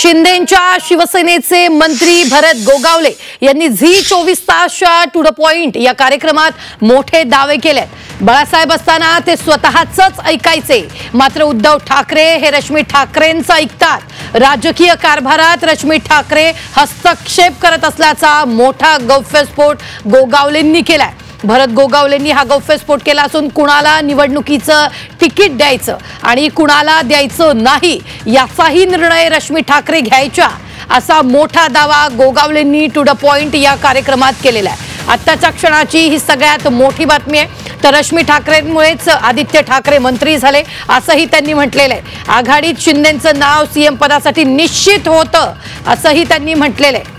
शिंदेंच्या शिवसेनेचे मंत्री भरत गोगावले यांनी झी24 तासच्या टू द पॉइंट या कार्यक्रमात मोठे दावे केले। बाळासाहेब असताना ते स्वतःच ऐकायचे, मात्र उद्धव ठाकरे हे रश्मी ठाकरेंचं ऐकतात। राजकीय कारभारात रश्मी ठाकरे हस्तक्षेप करत असल्याचा मोठा गौप्यस्फोट गोगावलेंनी केलाय। भरत गोगावलेंनी हा गौप्यस्फोट केला असून कुणाला निवडणुकीचं तिकीट द्यायचं आणि कुणाला द्यायचं नाही याचाही निर्णय रश्मी ठाकरे घ्यायच्या असा मोठा दावा गोगावलेंनी टू द पॉइंट या कार्यक्रमात केलेला आहे। आत्ताच्या क्षणाची ही सगळ्यात मोठी बातमी आहे। तर रश्मी ठाकरेंमुळेच आदित्य ठाकरे मंत्री झाले असंही त्यांनी म्हटलेलं आहे। आघाडीत शिंदेंचं नाव सीएम पदासाठी निश्चित होतं असंही त्यांनी म्हटलेलं आहे।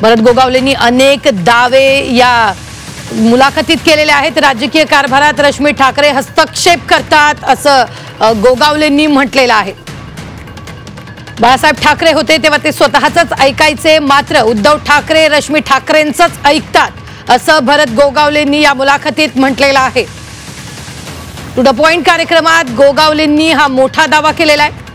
भरत गोगावलेंनी अनेक दावे या मुलाखतीत केलेले आहेत। राजकीय कारभारात रश्मी ठाकरे हस्तक्षेप करतात असं गोगावलेंनी म्हटलेलं आहे। बाळासाहेब ठाकरे होते तेव्हा ते स्वतःच ऐकायचे, मात्र उद्धव ठाकरे रश्मी ठाकरेंचंच ऐकतात असं भरत गोगावलेंनी या मुलाखतीत म्हटलेलं आहे। टू द पॉइंट कार्यक्रमात गोगावलेंनी हा मोठा दावा केलेला आहे।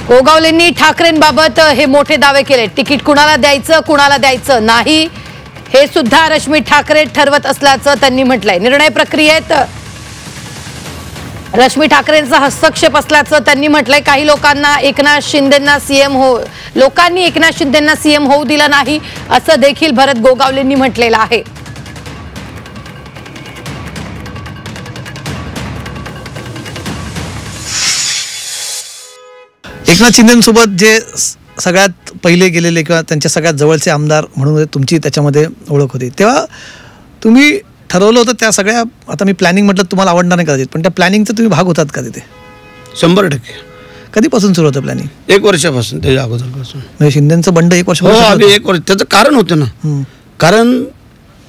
गोगावलेंनी ठाकरेंबाबत हे मोठे दावे केले। तिकीट कुणाला द्यायचं कुणाला द्यायचं नाही हे सुद्धा रश्मी ठाकरे ठरवत असल्याचं त्यांनी म्हटलंय। निर्णय प्रक्रियेत रश्मी ठाकरेंचा हस्तक्षेप असल्याचं त्यांनी म्हटलंय। काही लोकांनी एकनाथ शिंदेंना सीएम होऊ दिलं नाही असं देखील भरत गोगावलेंनी म्हटलेलं आहे। एकनाथ शिंदेसोबत जे सगळ्यात पहिले गेलेले किंवा त्यांच्या सगळ्यात जवळचे आमदार म्हणून तुमची त्याच्यामध्ये ओळख होती, तेव्हा तुम्ही ठरवलं होतं त्या सगळ्या, आता मी प्लॅनिंग म्हटलं तुम्हाला आवडणार नाही कदाचित, पण त्या प्लॅनिंगचं तुम्ही भाग होतात का तिथे? 100%। कधीपासून सुरू होतं प्लॅनिंग? 1 वर्षापासून, त्याच्या अगोदरपासून। म्हणजे शिंदेचं बंड 1 वर्ष? हो, आम्ही 1 वर्ष। त्याचं कारण होतं ना, कारण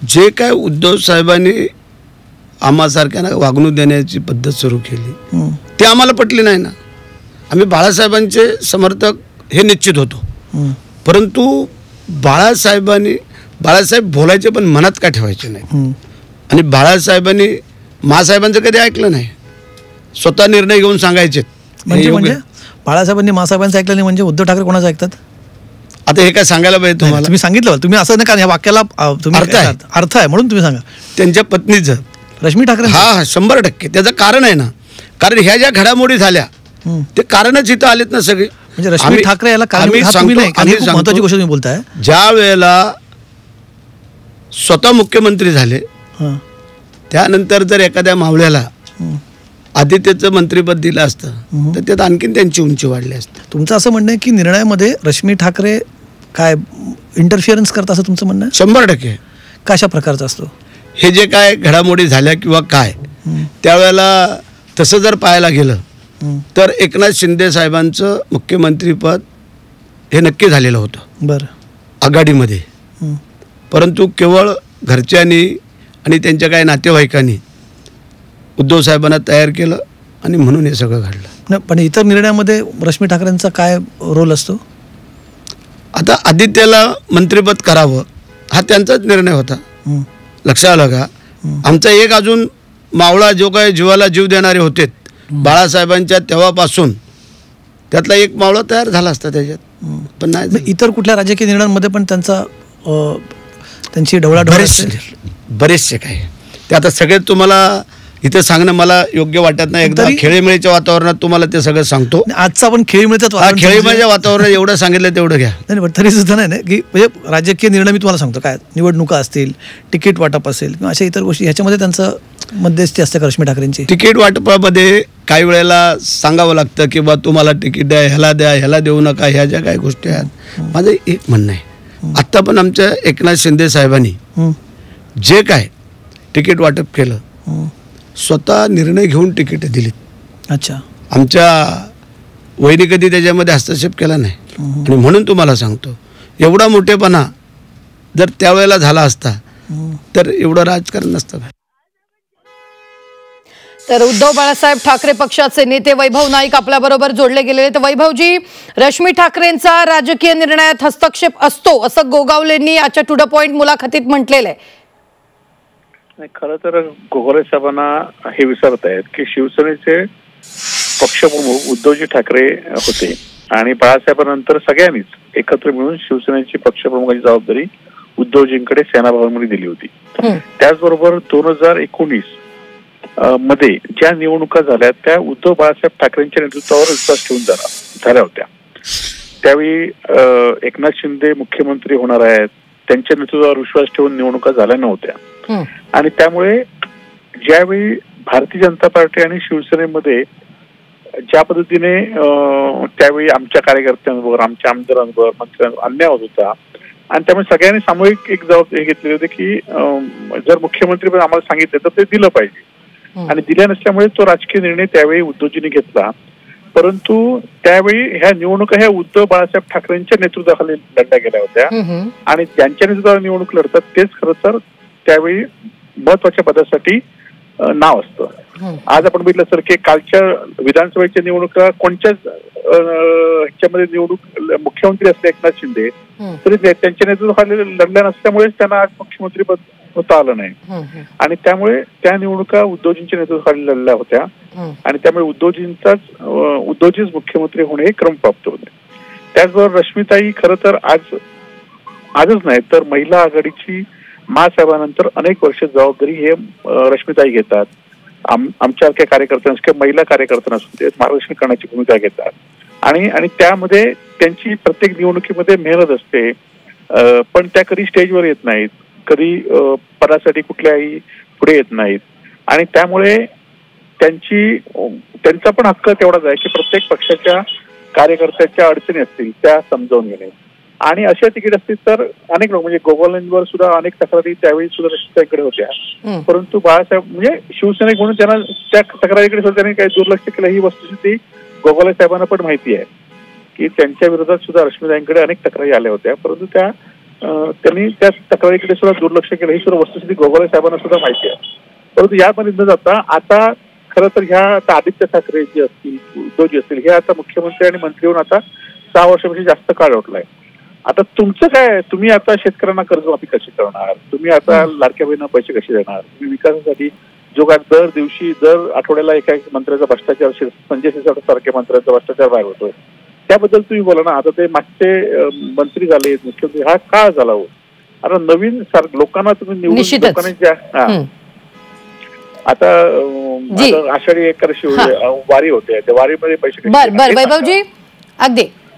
जे काय उद्धव साहेबांनी आम्हासारख्यांना वागणूक देण्याची पद्धत सुरू केली ते आम्हाला पटली नाही ना। आम्ही बाळासाहेबांचे समर्थक हे निश्चित होतो, परंतु बाळासाहेब बोलायचे पण मनात काय ठेवायचे नाही। आणि बाळासाहेबांनी मासाहेबांचं कधी ऐकलं नाही, स्वतः निर्णय घेऊन सांगायचे। म्हणजे बाळासाहेबांनी मासाहेबांचं ऐकलं नाही म्हणजे उद्धव ठाकरे कोणाचं ऐकतात? आता हे काय सांगायला पाहिजे तुम्हाला? तुम्ही सांगितलं, तुम्ही असं नाही, कारण या वाक्याला अर्थ आहे म्हणून तुम्ही सांगा। त्यांच्या पत्नीचं रश्मी ठाकरे? हा 100%। त्याचं कारण आहे ना, कारण ह्या ज्या घडामोडी झाल्या ते कारणच इथं आलेत ना सगळे। म्हणजे रश्मी ठाकरे याला महत्वाची गोष्ट तुम्ही बोलताय। ज्या वेळेला स्वतः मुख्यमंत्री झाले त्यानंतर जर एखाद्या मावळ्याला आदित्यचं मंत्रिपद दिलं असतं तर त्यात आणखीन त्यांची उंची वाढली असते। तुमचं असं म्हणणं आहे की निर्णयामध्ये रश्मी ठाकरे काय इंटरफिअरन्स करतात असं तुमचं म्हणणं आहे? 100%। कशा प्रकारचा असतो? हे जे काय घडामोडी झाल्या किंवा काय, त्यावेळेला तसं जर पाहायला गेलं तर एकनाथ शिंदे साहेबांचं मुख्यमंत्रीपद हे नक्की झालेलं होतं बरं आघाडीमध्ये, परंतु केवळ घरच्यांनी आणि त्यांच्या काही नातेवाईकांनी उद्धव साहेबांना तयार केलं आणि म्हणून हे सगळं घडलं। नाही, पण इतर निर्णयामध्ये रश्मी ठाकरेंचा काय रोल असतो? आता आदित्यला मंत्रिपद करावं हा त्यांचाच निर्णय होता, लक्षात आलं का? आमचा एक अजून मावळा जो काय जीवाला जीव देणारे होते बाळासाहेबांच्या तेव्हापासून, त्यातला एक मावळा तयार झाला असता त्याच्यात, पण नाही। इतर कुठल्या राजकीय निर्णयांमध्ये पण त्यांची ढवळाढवळ बरेचसे काय ते आता सगळे तुम्हाला इथं सांगणं मला योग्य वाटत नाही। एकदा खेळीमेळीच्या वातावरणात तुम्हाला ते सगळं सांगतो। आजचा आपण खेळीमेळीच्या वातावरणात एवढं सांगितलं तेवढं घ्या। नाही, तरी सुद्धा नाही की म्हणजे राजकीय निर्णय मी तुम्हाला सांगतो, काय निवडणुका असतील, तिकीट वाटप असेल किंवा अशा इतर गोष्टी, ह्याच्यामध्ये त्यांचं मध्यस्थी असते का रश्मी ठाकरेंची? तिकीट वाटपामध्ये काही वेळेला सांगावं लागतं की बा तुम्हाला तिकीट द्या, ह्याला देऊ नका, ह्या ज्या काही गोष्टी आहेत। माझं एक म्हणणं आहे, आत्ता पण आमच्या एकनाथ शिंदे साहेबांनी जे काय तिकीट वाटप केलं स्वतः निर्णय घेऊन तिकीट दिलीत। अच्छा, आमच्या वहिनी कधी त्याच्यामध्ये हस्तक्षेप केला नाही। आणि म्हणून तुम्हाला सांगतो, एवढा मोठेपणा जर त्यावेळेला झाला असता तर एवढं राजकारण नसतं। तर उद्धव बाळासाहेब ठाकरे पक्षाचे नेते वैभव नाईक आपल्याबरोबर जोडले गेलेले। तर वैभवजी, रश्मी ठाकरेंचा राजकीय निर्णयात हस्तक्षेप असतो असं गोगावलेंनी आजच्या टू द पॉइंट मुलाखतीत म्हटलेलं आहे। खरं तर गोगावले साहेबांना हे विचारत आहेत की शिवसेनेचे पक्षप्रमुख उद्धवजी ठाकरे होते आणि बाळासाहेबांनंतर सगळ्यांनीच एकत्र मिळून शिवसेनेची पक्षप्रमुखाची जबाबदारी उद्धवजींकडे सेना भवनमध्ये दिली होती. त्याचबरोबर 2019 मध्ये ज्या निवडणुका झाल्या त्या उद्धव बाळासाहेब ठाकरेंच्या नेतृत्वावर विश्वास ठेवून झाल्या होत्या. त्यावेळी एकनाथ शिंदे मुख्यमंत्री होणार आहेत त्यांच्या नेतृत्वावर विश्वास ठेवून निवडणुका झाल्या नव्हत्या आणि त्यामुळे ज्यावेळी भारतीय जनता पार्टी आणि शिवसेनेमध्ये ज्या पद्धतीने त्यावेळी आमच्या कार्यकर्त्यांवर आमच्या आमदारांवर मंत्र्यांवर अन्याय होत होता आणि त्यामुळे सगळ्यांनी सामूहिक एक जबाबदारी घेतली होती की जर मुख्यमंत्री पण आम्हाला सांगितलं तर ते दिलं पाहिजे आणि दिल्या नसल्यामुळे तो राजकीय निर्णय त्यावेळी उद्धवजींनी घेतला. परंतु त्यावेळी ह्या निवडणुका ह्या उद्धव बाळासाहेब ठाकरेंच्या नेतृत्वाखाली लढल्या गेल्या होत्या आणि ज्यांच्या नेतृत्वावर निवडणूक लढतात तेच खरं तर त्यावेळी महत्वाच्या पदासाठी नाव असतं. आज आपण बघितलं सर की कालच्या विधानसभेच्या निवडणुका कोणत्याच ह्याच्यामध्ये निवडणूक मुख्यमंत्री असले एकनाथ शिंदे तरी त्यांच्या नेतृत्वाखाली लढल्या नसल्यामुळेच त्यांना आज मुख्यमंत्री पद होता आलं नाही आणि त्यामुळे त्या निवडणुका उद्धवजींच्या नेतृत्वाखाली लढल्या होत्या आणि त्यामुळे उद्धवजीच मुख्यमंत्री होणे हे क्रमप्राप्त होते. त्याचबरोबर रश्मिताई खरं तर आजच नाही तर महिला आघाडीची महासाहेबांनंतर अनेक वर्ष जबाबदारी हे रश्मिताई घेतात. आमच्यासारख्या कार्यकर्त्यांना किंवा महिला कार्यकर्त्यांना सुद्धा मार्गदर्शन करण्याची भूमिका घेतात आणि त्यामध्ये त्यांची प्रत्येक निवडणुकीमध्ये मेहनत असते पण त्या कधी स्टेजवर येत नाहीत कधी पदासाठी कुठल्याही पुढे येत नाहीत आणि त्यामुळे त्यांचा पण हक्क तेवढाच आहे की प्रत्येक पक्षाच्या कार्यकर्त्याच्या अडचणी असतील त्या समजावून घेणे आणि अशा तिकीट असतील तर अनेक लोक म्हणजे गोगोलेंवर सुद्धा अनेक तक्रारी त्यावेळी सुद्धा रश्मिताईकडे होत्या परंतु बाळासाहेब म्हणजे शिवसैनिक म्हणून त्यांना त्या तक्रारीकडे सुद्धा त्यांनी काही दुर्लक्ष केलं ही वस्तुस्थिती गोगोले साहेबांना पण माहिती आहे की त्यांच्या विरोधात सुद्धा रश्मिताईंकडे अनेक तक्रारी आल्या होत्या परंतु त्यांनी त्या तक्रारीकडे सुद्धा दुर्लक्ष केलं ही सुद्धा वस्तुस्थिती गोगोले साहेबांना सुद्धा माहिती आहे. परंतु यामध्ये न जाता आता खरं तर ह्या आता आदित्य ठाकरे जे असतील उद्धवजी असतील हे आता मुख्यमंत्री आणि मंत्री होऊन आता 6 वर्षापेक्षा जास्त काळ लोटलाय. आता तुमचं काय तुम्ही आता शेतकऱ्यांना कर्जमाफी कशी करणार तुम्ही आता लाडक्या बहिणींना पैसे कसे देणार तुम्ही विकासासाठी जो काय दर दिवशी दर आठवड्याला एका मंत्र्याचा भ्रष्टाचार संजय सिरसाट सारख्या मंत्र्यांचा भ्रष्टाचार बाहेर होतोय त्याबद्दल तुम्ही बोला ना. आता ते मागचे मंत्री झाले मुख्यमंत्री हा काळ झाला हो आता नवीन लोकांना तुम्ही निवडून लोकांनी आता आषाढी एकादशी वारी होते त्या वारीमध्ये पैसे वैभवजी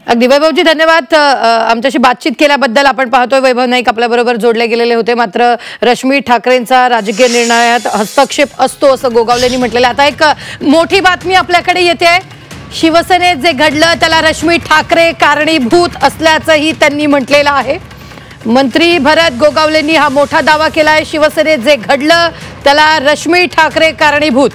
अगदी वैभवजी धन्यवाद आमच्याशी बातचीत केल्याबद्दल. आपण पाहतोय वैभव नाईक आपल्या बरोबर जोडले गेलेले होते मात्र रश्मी ठाकरेंचा राजकीय निर्णयात हस्तक्षेप असतो असं गोगावलेंनी म्हटलेलं. आता एक मोठी बातमी आपल्याकडे येते शिवसेनेत जे घडलं त्याला रश्मी ठाकरे कारणीभूत असल्याचंही त्यांनी म्हटलेलं आहे. मंत्री भरत गोगावलेंनी हा मोठा दावा केलाय शिवसेनेत जे घडलं त्याला रश्मी ठाकरे कारणीभूत.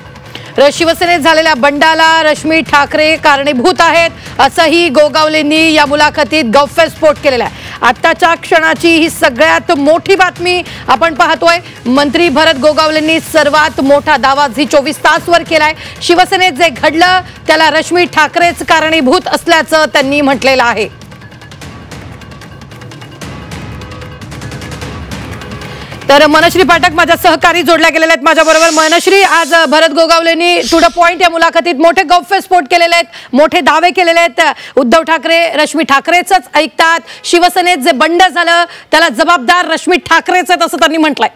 शिवसेनेत झालेल्या बंडाला रश्मी ठाकरे कारणीभूत आहेत असंही गोगावलेंनी या मुलाखतीत गौप्यस्फोट केलेला आहे. आत्ताच्या क्षणाची ही सगळ्यात मोठी बातमी आपण पाहतोय. मंत्री भरत गोगावलेंनी सर्वात मोठा दावा झी 24 तासवर केलाय. शिवसेनेत जे घडलं त्याला रश्मी ठाकरेच कारणीभूत असल्याचं त्यांनी म्हटलेलं आहे. तर मनश्री पाठक माझ्या सहकारी जोडल्या गेलेल्या आहेत माझ्याबरोबर. मनश्री आज भरत गोगावलेंनी टू द पॉइंट या मुलाखतीत मोठे गौप्यस्फोट केलेले आहेत मोठे दावे केलेले आहेत. उद्धव ठाकरे रश्मी ठाकरेच ऐकतात शिवसेनेत जे बंड झालं त्याला जबाबदार रश्मी ठाकरेच आहेत असं त्यांनी म्हटलंय.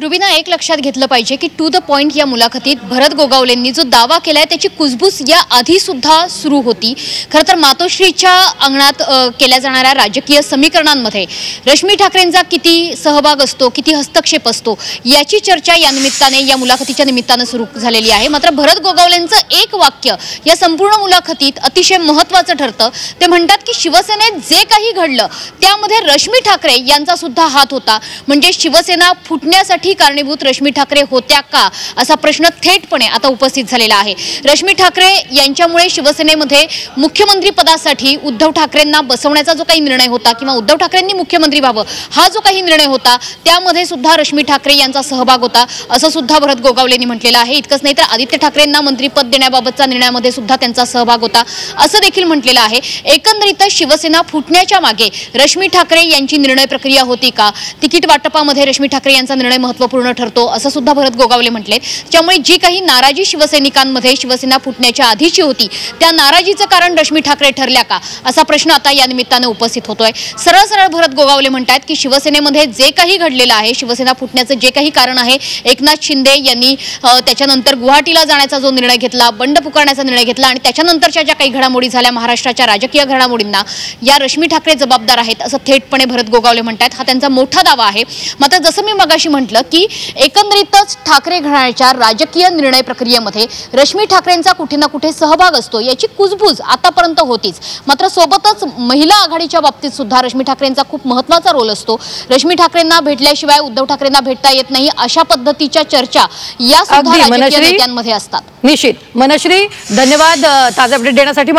रुबीना एक लक्षात घेतलं पाहिजे की टू द पॉइंट या मुलाखतीत भरत गोगावलेंनी जो दावा केलाय त्याची कुजबूज या आधी सुद्धा सुरू होती. खरं तर मातोश्रीच्या अंगणात केल्या जाणाऱ्या राजकीय समीकरणांमध्ये रश्मी ठाकरेंचा किती सहभाग असतो किती हस्तक्षेप असतो याची चर्चा या निमित्ताने या मुलाखतीच्या निमित्ताने सुरू झालेली आहे. मात्र भरत गोगावलेंचं एक वाक्य या संपूर्ण मुलाखतीत अतिशय महत्त्वाचं ठरतं. ते म्हणतात की शिवसेनेत जे काही घडलं त्यामध्ये रश्मी ठाकरे यांचा सुद्धा हात होता. म्हणजे शिवसेना फुटण्यासाठी कारणीभूत रश्मी ठाकरे होत्या का असा प्रश्न थेटपणे आता उपस्थित झालेला आहे. रश्मी ठाकरे यांच्यामुळे शिवसेनेमध्ये मुख्यमंत्री पदासाठी उद्धव ठाकरेंना बसवण्याचा जो काही निर्णय होता किंवा उद्धव ठाकरेंनी मुख्यमंत्री व्हावं हा जो काही निर्णय होता त्यामध्ये सुद्धा रश्मी ठाकरे यांचा सहभाग होता असं सुद्धा भरत गोगावलेंनी म्हटलेलं आहे. इतकंच नाही तर आदित्य ठाकरेंना मंत्रीपद देण्याबाबतचा निर्णयामध्ये सुद्धा त्यांचा सहभाग होता असं देखील म्हटलेलं आहे. एकंदरीतच शिवसेना फुटण्याच्या मागे रश्मी ठाकरे यांची निर्णय प्रक्रिया होती का तिकीट वाटपामध्ये रश्मी ठाकरे यांचा निर्णय महत्त्वपूर्ण ठरतो असं सुद्धा भरत गोगावले म्हटले. त्यामुळे जी काही नाराजी शिवसैनिकांमध्ये शिवसेना फुटण्याच्या आधीची होती त्या नाराजीचं कारण रश्मी ठाकरे ठरल्या का असा प्रश्न आता या निमित्ताने उपस्थित होतोय. सरळ सरळ भरत गोगावले म्हणतात की शिवसेनेमध्ये जे काही घडलेलं आहे, शिवसेना फुटण्याचं जे काही कारण आहे, एकनाथ शिंदे यांनी त्याच्यानंतर गुवाहाटीला जाण्याचा जो निर्णय घेतला, बंड पुकारण्याचा निर्णय घेतला आणि त्याच्यानंतरच्या ज्या काही घडामोडी झाल्या महाराष्ट्राच्या राजकीय घडामोडींना या रश्मी ठाकरे जबाबदार आहेत असं थेटपणे भरत गोगावले म्हणतात. हा त्यांचा मोठा दावा आहे. मात्र जसं मी मगाशी म्हटलं की एकंदरीतच ठाकरे घराण्याच्या राजकीय निर्णय प्रक्रियेमध्ये रश्मी ठाकरेंचा कुठे ना कुठे सहभाग असतो याची कुजबूज आतापर्यंत होतीच. मात्र सोबतच महिला आघाडीच्या बाबतीत सुद्धा रश्मी ठाकरेंचा खूप महत्त्वाचा रोल असतो. रश्मी ठाकरेंना भेटल्याशिवाय उद्धव ठाकरेंना भेटता येत नाही अशा पद्धतीच्या चर्चा या सुद्धा राजकीय नेत्यांमध्ये असतात. निश्चित. मनश्री, धन्यवाद ताजे अपडेट देण्यासाठी.